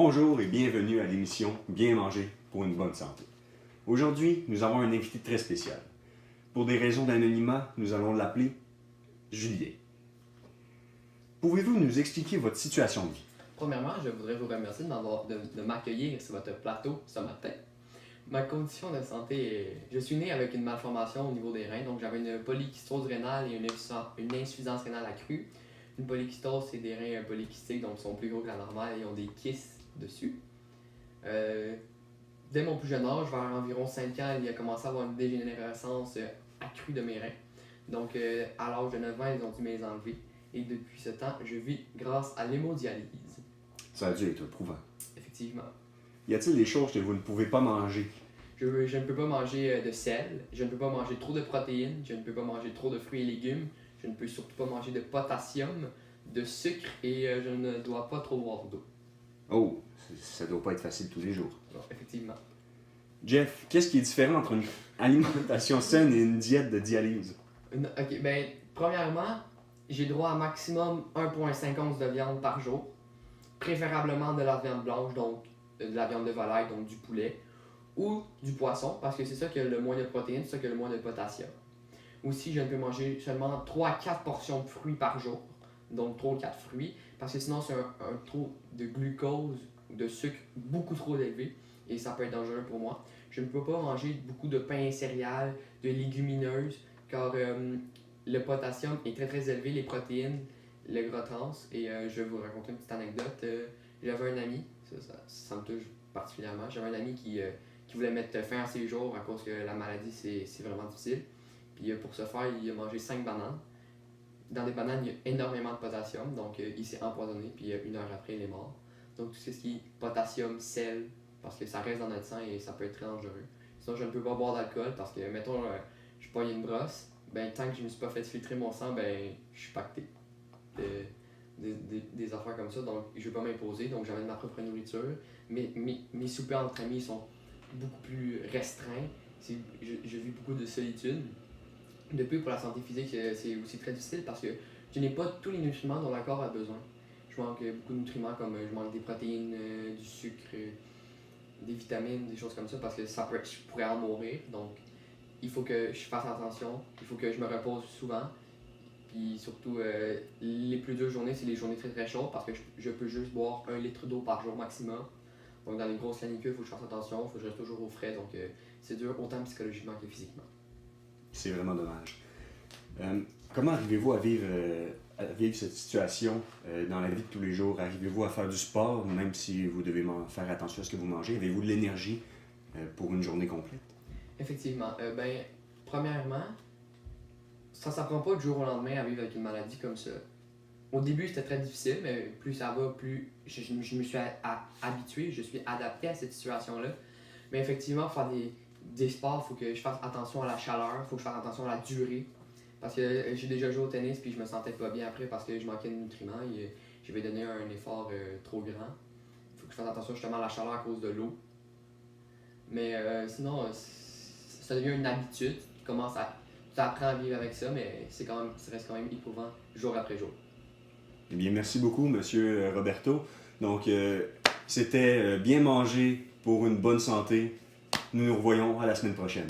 Bonjour et bienvenue à l'émission Bien manger pour une bonne santé. Aujourd'hui, nous avons un invité très spécial. Pour des raisons d'anonymat, nous allons l'appeler Julien. Pouvez-vous nous expliquer votre situation de vie? Premièrement, je voudrais vous remercier de m'accueillir sur votre plateau ce matin. Ma condition de santé est... Je suis né avec une malformation au niveau des reins, donc j'avais une polykystose rénale et une insuffisance rénale accrue. Une polykystose, c'est des reins polykystiques, donc ils sont plus gros que la normale et ont des kystes dessus. Dès mon plus jeune âge, vers environ 5 ans, il a commencé à avoir une dégénérescence accrue de mes reins. Donc à l'âge de 9 ans, ils ont dû me les enlever. Et depuis ce temps, je vis grâce à l'hémodialyse. Ça a dû être éprouvant. Effectivement. Y a-t-il des choses que vous ne pouvez pas manger? Je ne peux pas manger de sel, je ne peux pas manger trop de protéines, je ne peux pas manger trop de fruits et légumes, je ne peux surtout pas manger de potassium, de sucre et je ne dois pas trop boire d'eau. Oh, ça doit pas être facile tous les jours. Non, effectivement. Jeff, qu'est-ce qui est différent entre une alimentation saine et une diète de dialyse? Ok, ben, premièrement, j'ai droit à maximum 1,5 once de viande par jour, préférablement de la viande blanche, donc de la viande de volaille, donc du poulet, ou du poisson, parce que c'est ça qui a le moins de protéines, c'est ça qui a le moins de potassium. Aussi, je ne peux manger seulement 3 à 4 portions de fruits par jour, donc 3 ou 4 fruits, parce que sinon c'est un taux de glucose ou de sucre beaucoup trop élevé, et ça peut être dangereux pour moi. Je ne peux pas manger beaucoup de pain et céréales, de légumineuses, car le potassium est très élevé, les protéines, le gras trans, et je vais vous raconter une petite anecdote. J'avais un ami, ça me touche particulièrement, j'avais un ami qui voulait mettre fin à ses jours à cause que la maladie c'est vraiment difficile. Puis pour ce faire, il a mangé 5 bananes. Dans des bananes, il y a énormément de potassium, donc il s'est empoisonné, puis une heure après, il est mort. Donc tout ce qui est potassium, sel, parce que ça reste dans notre sang et ça peut être très dangereux. Sinon, je ne peux pas boire d'alcool parce que, mettons, je pogne une brosse, ben tant que je ne me suis pas fait filtrer mon sang, ben je suis pacté. Des affaires comme ça, donc je ne vais pas m'imposer, donc j'amène ma propre nourriture. Mes soupers entre amis sont beaucoup plus restreints. Je vis beaucoup de solitude. Depuis, pour la santé physique, c'est aussi très difficile parce que je n'ai pas tous les nutriments dont le corps a besoin. Je manque beaucoup de nutriments comme je manque des protéines, du sucre, des vitamines, des choses comme ça parce que je pourrais en mourir. Donc, il faut que je fasse attention, il faut que je me repose souvent. Puis surtout, les plus dures journées, c'est les journées très chaudes parce que je peux juste boire 1 litre d'eau par jour maximum. Donc dans les grosses canicules, il faut que je fasse attention, il faut que je reste toujours au frais. Donc c'est dur autant psychologiquement que physiquement. C'est vraiment dommage. Comment arrivez-vous à vivre cette situation dans la vie de tous les jours? Arrivez-vous à faire du sport, même si vous devez faire attention à ce que vous mangez? Avez-vous de l'énergie pour une journée complète? Effectivement. Premièrement, ça ne s'apprend pas du jour au lendemain à vivre avec une maladie comme ça. Au début, c'était très difficile, mais plus ça va, plus je me suis habitué, je suis adapté à cette situation-là. Mais effectivement, pour faire des sports, il faut que je fasse attention à la chaleur, il faut que je fasse attention à la durée. Parce que j'ai déjà joué au tennis puis je me sentais pas bien après parce que je manquais de nutriments et j'avais donné un effort trop grand. Il faut que je fasse attention justement à la chaleur à cause de l'eau. Mais sinon, ça devient une habitude. Tu apprends à vivre avec ça, mais ça reste quand même éprouvant jour après jour. Eh bien, merci beaucoup, Monsieur Roberto. Donc, c'était bien manger pour une bonne santé. Nous nous revoyons à la semaine prochaine.